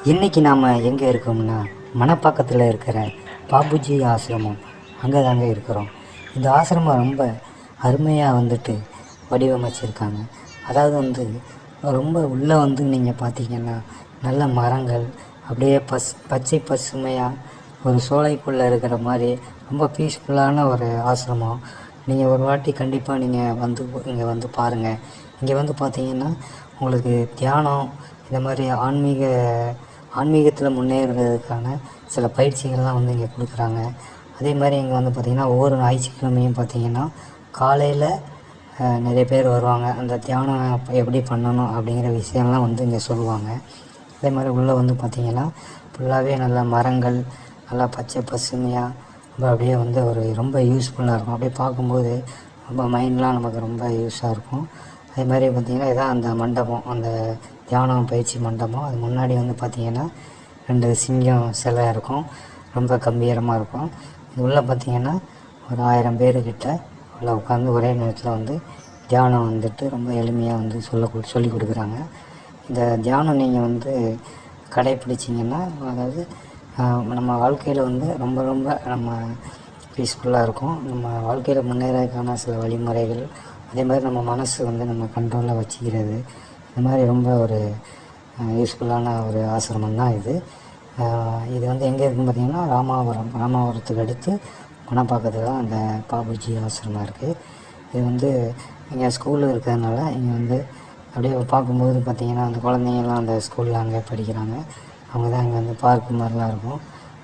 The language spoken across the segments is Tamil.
இன்றைக்கி நாம் எங்கே இருக்கோம்னா மணப்பாக்கத்தில் இருக்கிற பாபுஜி ஆசிரமம் அங்கே தாங்க இருக்கிறோம். இந்த ஆசிரமம் ரொம்ப அருமையாக வடிவமைச்சிருக்காங்க. அதாவது ரொம்ப உள்ளே நீங்கள் பார்த்தீங்கன்னா நல்ல மரங்கள் அப்படியே பச்சை பசுமையாக ஒரு சோலைக்குள்ளே இருக்கிற மாதிரி ரொம்ப பீஸ்ஃபுல்லான ஒரு ஆசிரமம். நீங்கள் ஒரு வாட்டி கண்டிப்பாக நீங்கள் இங்கே பாருங்கள். இங்கே பார்த்தீங்கன்னா உங்களுக்கு தியானம் இந்த மாதிரி ஆன்மீகத்தில் முன்னேறுவதற்கான சில பயிற்சிகள்லாம் இங்கே கொடுக்குறாங்க. அதே மாதிரி இங்கே பார்த்திங்கன்னா ஒவ்வொரு ஞாயிற்றுக்கிழமையும் பார்த்திங்கன்னா காலையில் நிறைய பேர் வருவாங்க. அந்த தியானம் எப்படி பண்ணணும் அப்படிங்கிற விஷயம்லாம் இங்கே சொல்லுவாங்க. அதே மாதிரி உள்ளே பார்த்திங்கன்னா ஃபுல்லாகவே நல்ல மரங்கள் நல்லா பச்சை பசுமையாக அப்படியே ஒரு ரொம்ப யூஸ்ஃபுல்லாக இருக்கும். அப்படியே பார்க்கும்போது ரொம்ப மைண்ட்லாம் நமக்கு ரொம்ப யூஸாக இருக்கும். அதே மாதிரி பார்த்திங்கன்னா இதான் அந்த மண்டபம், அந்த தியானம் பயிற்சி மண்டபம். அது முன்னாடி பார்த்திங்கன்னா 2 சிங்கம் சிலை இருக்கும், ரொம்ப கம்பீரமாக இருக்கும். இது உள்ளே பார்த்திங்கன்னா ஒரு 1000 பேர்கிட்ட உள்ளே உட்காந்து ஒரே நேரத்தில் தியானம் ரொம்ப எளிமையாக சொல்லி கொடுக்குறாங்க. இந்த தியானம் நீங்கள் கடைப்பிடிச்சிங்கன்னா அதாவது நம்ம வாழ்க்கையில் ரொம்ப ரொம்ப நம்ம பீஸ்ஃபுல்லாக இருக்கும். நம்ம வாழ்க்கையில் முன்னேறதுக்கான சில வழிமுறைகள், அதே மாதிரி நம்ம மனசு நம்ம கண்ட்ரோலில் வச்சுக்கிறது, இந்த மாதிரி ரொம்ப ஒரு யூஸ்ஃபுல்லான ஒரு ஆசிரமம் தான் இது. இது எங்கே இருக்குதுன்னு பார்த்திங்கன்னா ராமாவரத்துக்கு அடுத்து மணப்பாக்கத்தில் தான் அந்த பாபுஜி ஆசிரமம் இருக்குது. இது இங்கே ஸ்கூலு இருக்கிறதுனால இங்கே அப்படியே பார்க்கும்போது பார்த்திங்கன்னா அந்த குழந்தைங்கள்லாம் அந்த ஸ்கூலில் அங்கே படிக்கிறாங்க. அவங்க தான் இங்கே பார்க்கு மாதிரிலாம் இருக்கும்,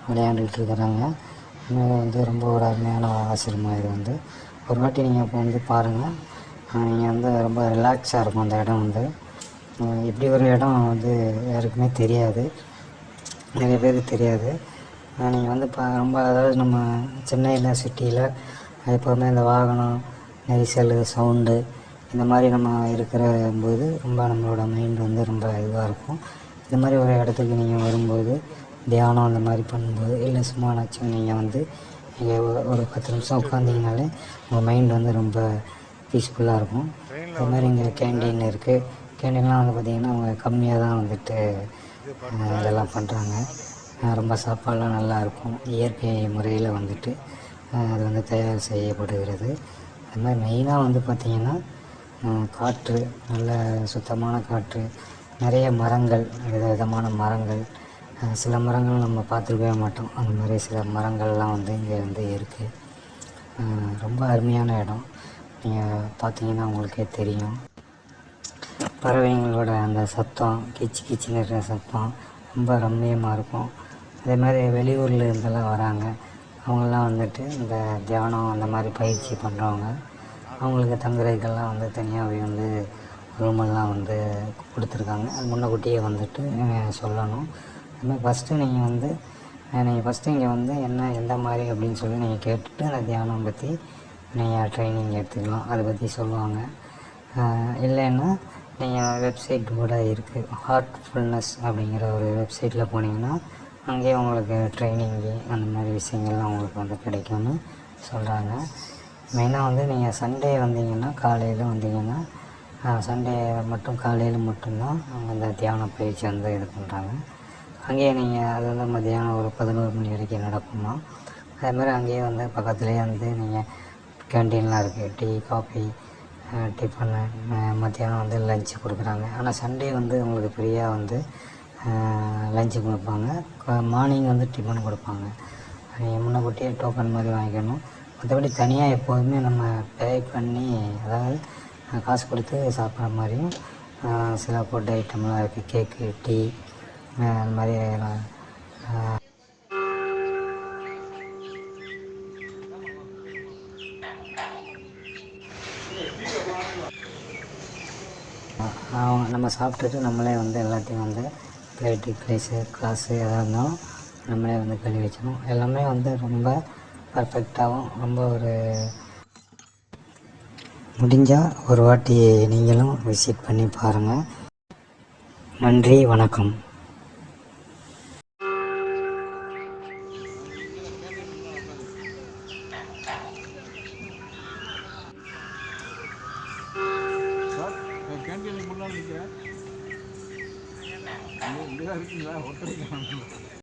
விளையாண்டுக்கிட்டு இருக்கிறாங்க. இன்னும் ரொம்ப ஒரு அருமையான ஆசிரமம் இது. ஒரு வாட்டி நீங்கள் இப்போ பாருங்கள். நீங்கள் ரொம்ப ரிலாக்ஸாக இருக்கும் அந்த இடம். இப்படி ஒரு இடம் யாருக்குமே தெரியாது, நிறைய பேருக்கு தெரியாது. நீங்கள் ரொம்ப அதாவது நம்ம சென்னையில் சிட்டியில் எப்போதுமே இந்த வாகனம் நெரிசல் சவுண்டு இந்த மாதிரி நம்ம இருக்கிற போது ரொம்ப நம்மளோட மைண்ட் ரொம்ப இதுவாக இருக்கும். இந்த மாதிரி ஒரு இடத்துக்கு நீங்கள் வரும்போது தியானம் அந்த மாதிரி பண்ணும்போது இல்லை சும்மா நாச்சும் நீங்கள் இங்கே ஒரு 10 நிமிஷம் உட்காந்திங்கனாலே உங்கள் மைண்ட் ரொம்ப பீஸ்ஃபுல்லாக இருக்கும். அது மாதிரி இங்கே கேண்டீன் இருக்குது. கேண்டீன்லாம் பார்த்திங்கன்னா அவங்க கம்மியாக தான் இதெல்லாம் பண்ணுறாங்க. ரொம்ப சாப்பாடெலாம் நல்லாயிருக்கும். இயற்கை முறையில் அது தயார் செய்யப்படுகிறது. அது மாதிரி மெயினாக பார்த்திங்கன்னா காற்று, நல்ல சுத்தமான காற்று, நிறைய மரங்கள், விதவிதமான மரங்கள். சில மரங்கள் நம்ம பார்த்துருக்கவே மாட்டோம், அந்த மாதிரி சில மரங்கள்லாம் இங்கே இருக்குது. ரொம்ப அருமையான இடம். நீங்கள் பார்த்தீங்கன்னா உங்களுக்கே தெரியும். பறவைங்களோட அந்த சத்தம், கிச்சு கிச்சுன்னு இருக்கிற சத்தம் ரொம்ப ரம்மியமாக இருக்கும். அதே மாதிரி வெளியூரில் இருந்தெல்லாம் வராங்க. அவங்கெல்லாம் இந்த தியானம் அந்த மாதிரி பயிற்சி பண்ணுறவங்க, அவங்களுக்கு தங்குறதுக்கெல்லாம் தனியாக ரூமெல்லாம் கொடுத்துருக்காங்க. அது முன்னக்கூட்டியே சொல்லணும். அதுமாதிரி ஃபஸ்ட்டு நீங்கள் ஃபஸ்ட்டு இங்கே என்ன எந்த மாதிரி அப்படின்னு சொல்லி நீங்கள் கேட்டுட்டு அந்த தியானம் பற்றி நீங்கள் ட்ரைனிங் எடுத்துக்கலாம். அதை பற்றி சொல்லுவாங்க. இல்லைன்னா நீங்கள் வெப்சைட் கூட இருக்குது, ஹார்ட்ஃபுல்னஸ் அப்படிங்கிற ஒரு வெப்சைட்டில் போனீங்கன்னா அங்கேயே உங்களுக்கு ட்ரைனிங்கு அந்த மாதிரி விஷயங்கள்லாம் உங்களுக்கு கிடைக்கும்னு சொல்கிறாங்க. மெயினாக நீங்கள் சண்டே வந்தீங்கன்னா காலையில் வந்தீங்கன்னா சண்டே மட்டும் காலையில் மட்டும்தான் அவங்க இந்த தியான பயிற்சி இது பண்ணுறாங்க. அங்கேயே நீங்கள் அது மத்தியானம் ஒரு 11 மணி வரைக்கும் நடக்குமா. அதே மாதிரி அங்கேயே பக்கத்துலேயே நீங்கள் கேண்டீன்லாம் இருக்குது, டீ காஃபி டிஃபனு, மத்தியானம் லஞ்சு கொடுக்குறாங்க. ஆனால் சண்டே உங்களுக்கு ஃப்ரீயாக லஞ்சு கொடுப்பாங்க. மார்னிங் டிஃபன் கொடுப்பாங்க. நீங்கள் முன்னக்கூட்டியே டோக்கன் மாதிரி வாங்கிக்கணும். மற்றபடி தனியாக எப்போதுமே நம்ம பே பண்ணி, அதாவது காசு கொடுத்து சாப்பிட்ற மாதிரியும் சில ஃபுட் ஐட்டம்லாம் இருக்குது. கேக்கு, டீ அந்த மாதிரி நம்ம சாப்பிட்டுட்டு நம்மளே எல்லாத்தையும் பிளேட்டு கிளாஸு எதாக இருந்தாலும் நம்மளே கழுவி வச்சிடணும். எல்லாமே ரொம்ப பர்ஃபெக்டாகவும் ரொம்ப ஒரு முடிஞ்சால் ஒரு வாட்டி நீங்களும் விசிட் பண்ணி பாருங்கள். நன்றி, வணக்கம். கேண்டீனுக்கு முன்னாடி நிற்கிறேன். இங்கே தான் இருக்குங்களா ஒருத்தருக்கு